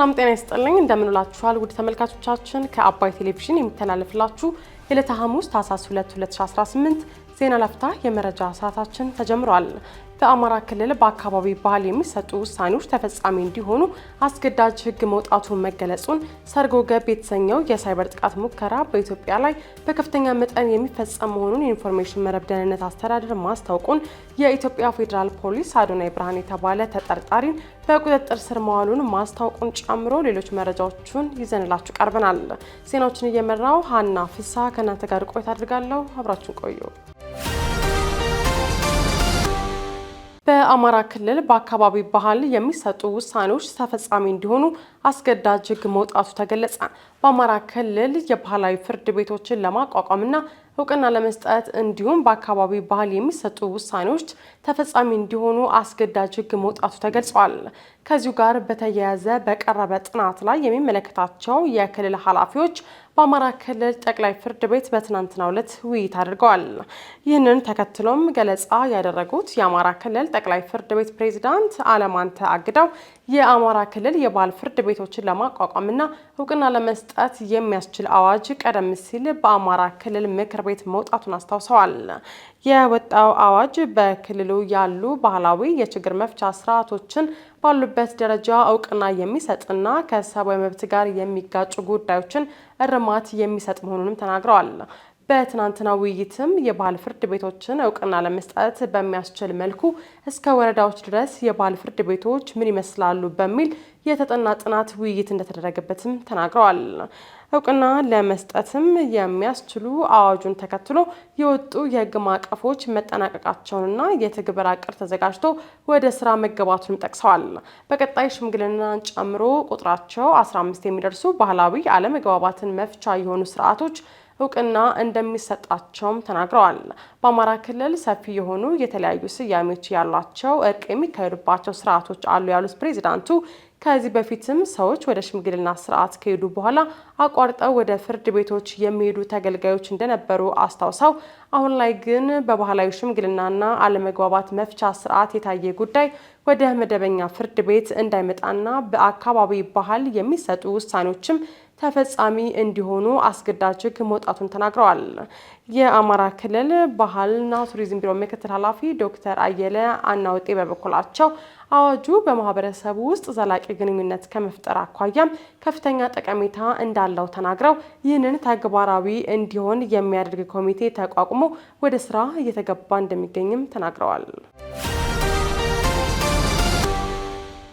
ሰላም ጤና ይስጥልኝ እንደምን ውላችኋል ውድ ተመልካቾቻችን ከአባይ ቴሌቪዥን የሚተላለፍላችሁ የዕለተ ሐሙስ ታህሳስ 2 2018 ዜና ለፍታ የመረጃ ሰዓታችን ተጀምሯል። በአማራ ክልል በአካባቢ ባህል የሚሰጡ ውሳኔዎች ተፈጻሚ እንዲሆኑ አስገዳጅ ሕግ መውጣቱን መገለጹን ሰርጎ ገብ የተሰኘው የሳይበር ጥቃት ሙከራ በኢትዮጵያ ላይ በከፍተኛ መጠን የሚፈጸም መሆኑን የኢንፎርሜሽን መረብ ደህንነት አስተዳደር ማስታወቁን የኢትዮጵያ ፌዴራል ፖሊስ አዶናይ ብርሃን የተባለ ተጠርጣሪን በቁጥጥር ስር መዋሉን ማስታወቁን ጨምሮ ሌሎች መረጃዎችን ይዘንላችሁ ቀርበናል። ዜናዎችን እየመራው ሀና ፍሳ ከእናንተ ጋር ቆይታ አድርጋለሁ። አብራችሁን ቆዩ። በአማራ ክልል በአካባቢ ባህል የሚሰጡ ውሳኔዎች ተፈጻሚ እንዲሆኑ አስገዳጅ ሕግ መውጣቱ ተገለጸ። በአማራ ክልል የባህላዊ ፍርድ ቤቶችን ለማቋቋምና እውቅና ለመስጠት እንዲሁም በአካባቢ ባህል የሚሰጡ ውሳኔዎች ተፈጻሚ እንዲሆኑ አስገዳጅ ሕግ መውጣቱ ተገልጿል። ከዚሁ ጋር በተያያዘ በቀረበ ጥናት ላይ የሚመለከታቸው የክልል ኃላፊዎች በአማራ ክልል ጠቅላይ ፍርድ ቤት በትናንትናው ዕለት ውይይት አድርገዋል። ይህንን ተከትሎም ገለጻ ያደረጉት የአማራ ክልል ጠቅላይ ፍርድ ቤት ፕሬዝዳንት አለማንተ አግዳው የአማራ ክልል የባህል ፍርድ ቤቶችን ለማቋቋምና እውቅና ለመስጠት የሚያስችል አዋጅ ቀደም ሲል በአማራ ክልል ምክር ቤት መውጣቱን አስታውሰዋል። የወጣው አዋጅ በክልሉ ያሉ ባህላዊ የችግር መፍቻ ስርዓቶችን ባሉበት ደረጃ እውቅና የሚሰጥና ከሰብአዊ መብት ጋር የሚጋጩ ጉዳዮችን እርማት የሚሰጥ መሆኑንም ተናግረዋል። በትናንትና ውይይትም የባህል ፍርድ ቤቶችን እውቅና ለመስጠት በሚያስችል መልኩ እስከ ወረዳዎች ድረስ የባህል ፍርድ ቤቶች ምን ይመስላሉ በሚል የተጠና ጥናት ውይይት እንደተደረገበትም ተናግረዋል። እውቅና ለመስጠትም የሚያስችሉ አዋጁን ተከትሎ የወጡ የሕግ ማዕቀፎች መጠናቀቃቸውንና የትግበራ ዕቅድ ተዘጋጅቶ ወደ ስራ መገባቱን ጠቅሰዋል። በቀጣይ ሽምግልናን ጨምሮ ቁጥራቸው 15 የሚደርሱ ባህላዊ አለመግባባትን መፍቻ የሆኑ ስርዓቶች እውቅና እንደሚሰጣቸውም ተናግረዋል። በአማራ ክልል ሰፊ የሆኑ የተለያዩ ስያሜዎች ያሏቸው እርቅ የሚካሄዱባቸው ስርዓቶች አሉ ያሉት ፕሬዝዳንቱ ከዚህ በፊትም ሰዎች ወደ ሽምግልና ስርዓት ከሄዱ በኋላ አቋርጠው ወደ ፍርድ ቤቶች የሚሄዱ ተገልጋዮች እንደነበሩ አስታውሰው አሁን ላይ ግን በባህላዊ ሽምግልናና አለመግባባት መፍቻ ስርዓት የታየ ጉዳይ ወደ መደበኛ ፍርድ ቤት እንዳይመጣና በአካባቢ ባህል የሚሰጡ ውሳኔዎችም ተፈጻሚ እንዲሆኑ አስገዳጅ ሕግ መውጣቱን ተናግረዋል። የአማራ ክልል ባህልና ቱሪዝም ቢሮ ምክትል ኃላፊ ዶክተር አየለ አናውጤ በበኩላቸው አዋጁ በማህበረሰቡ ውስጥ ዘላቂ ግንኙነት ከመፍጠር አኳያም ከፍተኛ ጠቀሜታ እንዳለው ተናግረው ይህንን ተግባራዊ እንዲሆን የሚያደርግ ኮሚቴ ተቋቁሞ ወደ ስራ እየተገባ እንደሚገኝም ተናግረዋል።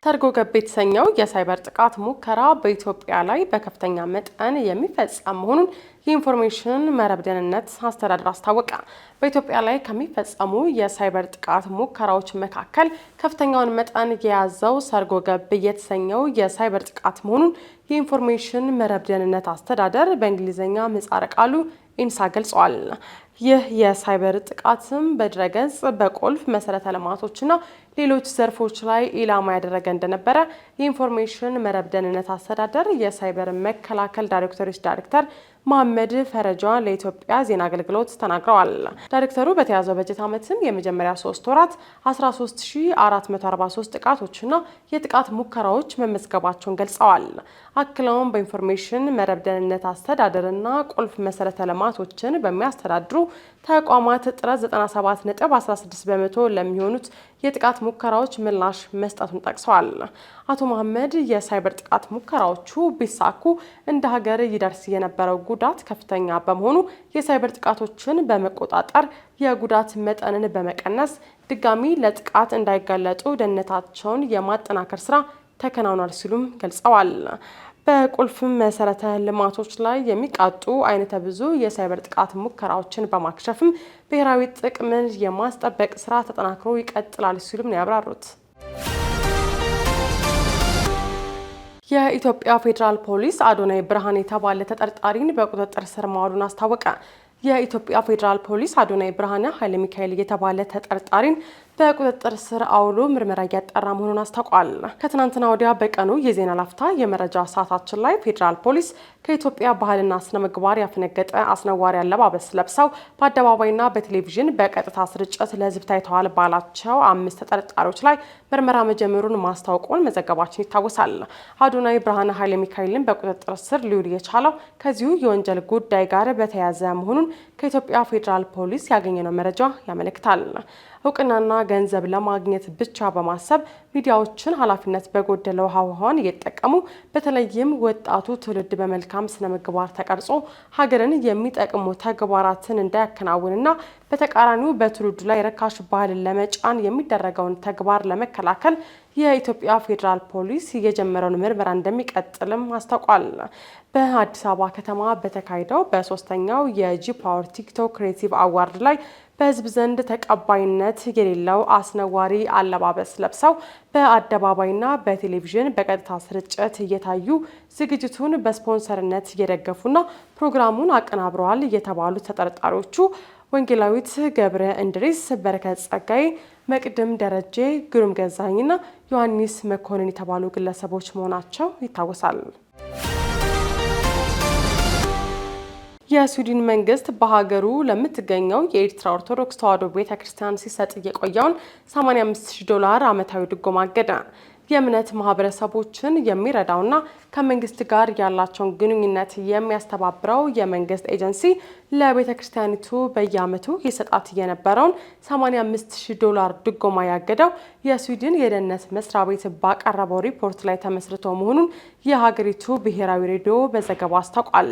ሰርጎ ገብ የተሰኘው የሳይበር ጥቃት ሙከራ በኢትዮጵያ ላይ በከፍተኛ መጠን የሚፈጸም መሆኑን የኢንፎርሜሽን መረብ ደህንነት አስተዳደር አስታወቀ። በኢትዮጵያ ላይ ከሚፈጸሙ የሳይበር ጥቃት ሙከራዎች መካከል ከፍተኛውን መጠን የያዘው ሰርጎ ገብ የተሰኘው የሳይበር ጥቃት መሆኑን የኢንፎርሜሽን መረብ ደህንነት አስተዳደር በእንግሊዝኛ ምህጻረ ቃሉ ኢንሳ ገልጿል። ይህ የሳይበር ጥቃትም በድረገጽ በቁልፍ መሰረተ ልማቶችና ሌሎች ዘርፎች ላይ ኢላማ ያደረገ እንደነበረ የኢንፎርሜሽን መረብ ደህንነት አስተዳደር የሳይበር መከላከል ዳይሬክቶሬት ዳይሬክተር መሐመድ ፈረጃ ለኢትዮጵያ ዜና አገልግሎት ተናግረዋል። ዳይሬክተሩ በተያዘው በጀት ዓመትም የመጀመሪያ 3 ወራት 13443 ጥቃቶችና የጥቃት ሙከራዎች መመዝገባቸውን ገልጸዋል። አክለውም በኢንፎርሜሽን መረብ ደህንነት አስተዳደርና ቁልፍ መሰረተ ልማቶችን በሚያስተዳድሩ ተቋማት ጥረት 97.16% ለሚሆኑት የጥቃት ሙከራዎች ምላሽ መስጠቱን ጠቅሰዋል። አቶ መሐመድ የሳይበር ጥቃት ሙከራዎቹ ቢሳኩ እንደ ሀገር ይደርስ የነበረው ጉዳት ከፍተኛ በመሆኑ የሳይበር ጥቃቶችን በመቆጣጠር የጉዳት መጠንን በመቀነስ ድጋሚ ለጥቃት እንዳይጋለጡ ደህንነታቸውን የማጠናከር ስራ ተከናውኗል ሲሉም ገልጸዋል። በቁልፍ መሰረተ ልማቶች ላይ የሚቃጡ አይነተ ብዙ የሳይበር ጥቃት ሙከራዎችን በማክሸፍም ብሔራዊ ጥቅምን የማስጠበቅ ስራ ተጠናክሮ ይቀጥላል ሲሉም ነው ያብራሩት። የኢትዮጵያ ፌዴራል ፖሊስ አዶናይ ብርሃን የተባለ ተጠርጣሪን በቁጥጥር ስር ማዋሉን አስታወቀ። የኢትዮጵያ ፌዴራል ፖሊስ አዶናይ ብርሃን ኃይለ ሚካኤል የተባለ ተጠርጣሪን በቁጥጥር ስር አውሎ ምርመራ እያጣራ መሆኑን አስታውቋል። ከትናንትና ወዲያ በቀኑ የዜና ላፍታ የመረጃ ሰዓታችን ላይ ፌዴራል ፖሊስ ከኢትዮጵያ ባህልና ስነ ምግባር ያፈነገጠ አስነዋሪ አለባበስ ለብሰው በአደባባይና በቴሌቪዥን በቀጥታ ስርጭት ለሕዝብ ታይተዋል ባላቸው 5 ተጠርጣሪዎች ላይ ምርመራ መጀመሩን ማስታወቁን መዘገባችን ይታወሳል። አዶናይ ብርሃነ ኃይለ ሚካኤልን በቁጥጥር ስር ሊውል የቻለው ከዚሁ የወንጀል ጉዳይ ጋር በተያያዘ መሆኑን ከኢትዮጵያ ፌዴራል ፖሊስ ያገኘነው መረጃ ያመለክታል። እውቅናና ገንዘብ ለማግኘት ብቻ በማሰብ ሚዲያዎችን ኃላፊነት በጎደለው ሀዋን እየተጠቀሙ በተለይም ወጣቱ ትውልድ በመልካም ስነ ምግባር ተቀርጾ ሀገርን የሚጠቅሙ ተግባራትን እንዳያከናውንና በተቃራኒው በትውልዱ ላይ ረካሽ ባህልን ለመጫን የሚደረገውን ተግባር ለመከላከል የኢትዮጵያ ፌዴራል ፖሊስ የጀመረውን ምርመራ እንደሚቀጥልም አስታውቋል። በአዲስ አበባ ከተማ በተካሄደው በ3ኛው የጂ ፓወር ቲክቶክ ክሬቲቭ አዋርድ ላይ በሕዝብ ዘንድ ተቀባይነት የሌለው አስነዋሪ አለባበስ ለብሰው በአደባባይና በቴሌቪዥን በቀጥታ ስርጭት እየታዩ ዝግጅቱን በስፖንሰርነት እየደገፉና ፕሮግራሙን አቀናብረዋል የተባሉ ተጠርጣሪዎቹ ወንጌላዊት ገብረ እንድሪስ፣ በረከት ጸጋይ፣ መቅድም ደረጀ፣ ግሩም ገዛኝና ዮሐንስ መኮንን የተባሉ ግለሰቦች መሆናቸው ይታወሳል። የስዊድን መንግስት በሀገሩ ለምትገኘው የኤርትራ ኦርቶዶክስ ተዋሕዶ ቤተክርስቲያን ሲሰጥ የቆየውን $85,000 ዓመታዊ ድጎማ አገደ። የእምነት ማህበረሰቦችን የሚረዳውና ከመንግስት ጋር ያላቸውን ግንኙነት የሚያስተባብረው የመንግስት ኤጀንሲ ለቤተ ክርስቲያኒቱ በየዓመቱ ይሰጣት የነበረውን $85,000 ድጎማ ያገደው የስዊድን የደህንነት መስሪያ ቤት ባቀረበው ሪፖርት ላይ ተመስርቶ መሆኑን የሀገሪቱ ብሔራዊ ሬዲዮ በዘገባው አስታውቋል።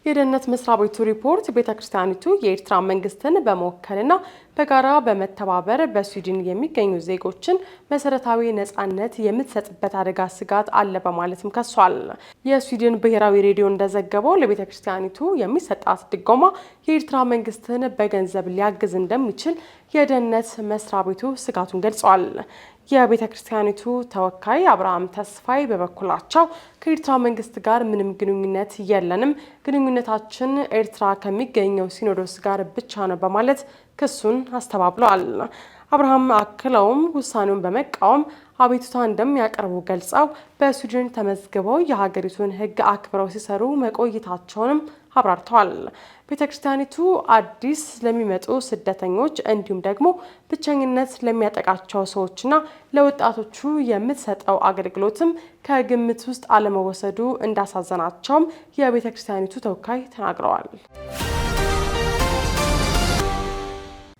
የደህንነት መስሪያ ቤቱ ሪፖርት ቤተ ክርስቲያኒቱ የኤርትራ መንግስትን በመወከልና በጋራ በመተባበር በስዊድን የሚገኙ ዜጎችን መሰረታዊ ነጻነት የምትሰጥበት አደጋ ስጋት አለ በማለትም ከሷል። የስዊድን ብሔራዊ ሬዲዮ እንደዘገበው ለቤተ ክርስቲያኒቱ የሚሰጣት ድጎማ የኤርትራ መንግስትን በገንዘብ ሊያግዝ እንደሚችል የደህንነት መስሪያ ቤቱ ስጋቱን ገልጸዋል። የቤተ ክርስቲያኒቱ ተወካይ አብርሃም ተስፋይ በበኩላቸው ከኤርትራ መንግስት ጋር ምንም ግንኙነት የለንም፣ ግንኙነታችን ኤርትራ ከሚገኘው ሲኖዶስ ጋር ብቻ ነው በማለት ክሱን አስተባብለዋል። አብርሃም አክለውም ውሳኔውን በመቃወም አቤቱታ እንደሚያቀርቡ ገልጸው በስዊድን ተመዝግበው የሀገሪቱን ሕግ አክብረው ሲሰሩ መቆየታቸውንም አብራርተዋል። ቤተክርስቲያኒቱ አዲስ ለሚመጡ ስደተኞች እንዲሁም ደግሞ ብቸኝነት ለሚያጠቃቸው ሰዎችና ለወጣቶቹ የምትሰጠው አገልግሎትም ከግምት ውስጥ አለመወሰዱ እንዳሳዘናቸውም የቤተክርስቲያኒቱ ተወካይ ተናግረዋል።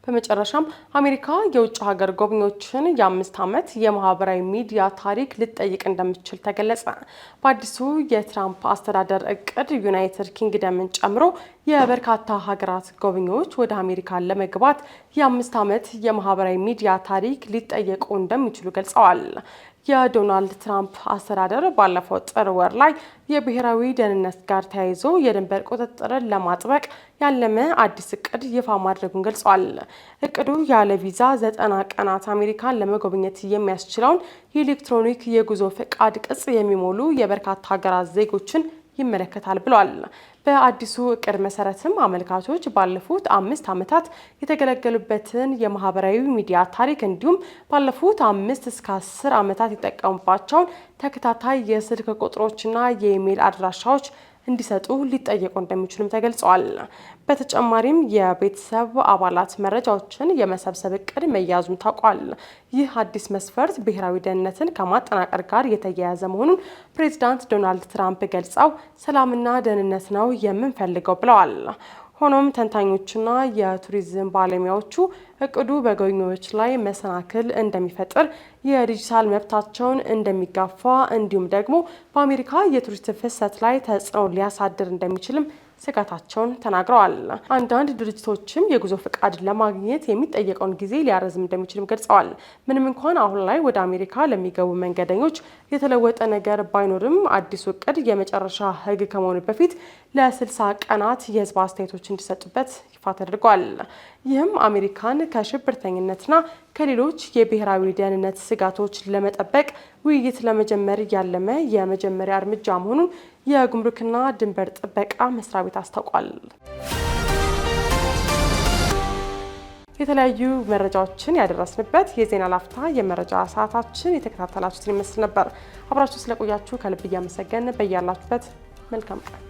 በመጨረሻም አሜሪካ የውጭ ሀገር ጎብኚዎችን የ5 ዓመት የማህበራዊ ሚዲያ ታሪክ ልትጠይቅ እንደምትችል ተገለጸ። በአዲሱ የትራምፕ አስተዳደር እቅድ ዩናይትድ ኪንግደምን ጨምሮ የበርካታ ሀገራት ጎብኚዎች ወደ አሜሪካ ለመግባት የ5 ዓመት የማህበራዊ ሚዲያ ታሪክ ሊጠየቁ እንደሚችሉ ገልጸዋል። የዶናልድ ትራምፕ አስተዳደር ባለፈው ጥር ወር ላይ የብሔራዊ ደህንነት ጋር ተያይዞ የድንበር ቁጥጥርን ለማጥበቅ ያለመ አዲስ እቅድ ይፋ ማድረጉን ገልጿል። እቅዱ ያለ ቪዛ 90 ቀናት አሜሪካን ለመጎብኘት የሚያስችለውን የኤሌክትሮኒክ የጉዞ ፈቃድ ቅጽ የሚሞሉ የበርካታ ሀገራት ዜጎችን ይመለከታል ብሏል። በአዲሱ እቅድ መሰረትም አመልካቾች ባለፉት 5 ዓመታት የተገለገሉበትን የማህበራዊ ሚዲያ ታሪክ እንዲሁም ባለፉት 5 እስከ 10 ዓመታት የተጠቀሙባቸውን ተከታታይ የስልክ ቁጥሮችና የኢሜይል አድራሻዎች እንዲሰጡ ሊጠየቁ እንደሚችሉም ተገልጸዋል። በተጨማሪም የቤተሰብ አባላት መረጃዎችን የመሰብሰብ እቅድ መያዙም ታውቋል። ይህ አዲስ መስፈርት ብሔራዊ ደህንነትን ከማጠናቀር ጋር የተያያዘ መሆኑን ፕሬዚዳንት ዶናልድ ትራምፕ ገልጸው ሰላምና ደህንነት ነው የምንፈልገው ብለዋል። ሆኖም ተንታኞችና የቱሪዝም ባለሙያዎቹ እቅዱ በጎብኚዎች ላይ መሰናክል እንደሚፈጥር፣ የዲጂታል መብታቸውን እንደሚጋፋ እንዲሁም ደግሞ በአሜሪካ የቱሪስት ፍሰት ላይ ተጽዕኖ ሊያሳድር እንደሚችልም ስጋታቸውን ተናግረዋል። አንዳንድ ድርጅቶችም የጉዞ ፍቃድ ለማግኘት የሚጠየቀውን ጊዜ ሊያረዝም እንደሚችልም ገልጸዋል። ምንም እንኳን አሁን ላይ ወደ አሜሪካ ለሚገቡ መንገደኞች የተለወጠ ነገር ባይኖርም አዲሱ እቅድ የመጨረሻ ሕግ ከመሆኑ በፊት ለ60 ቀናት የህዝብ አስተያየቶች እንዲሰጡበት ይፋ ተደርጓል። ይህም አሜሪካን ከሽብርተኝነትና ከሌሎች የብሔራዊ ደህንነት ስጋቶች ለመጠበቅ ውይይት ለመጀመር ያለመ የመጀመሪያ እርምጃ መሆኑን የጉምሩክና ድንበር ጥበቃ መስሪያ ቤት አስታውቋል። የተለያዩ መረጃዎችን ያደረስንበት የዜና ላፍታ የመረጃ ሰዓታችን የተከታተላችሁትን ይመስል ነበር። አብራችሁ ስለቆያችሁ ከልብ እያመሰገን በያላችሁበት መልካም ቀን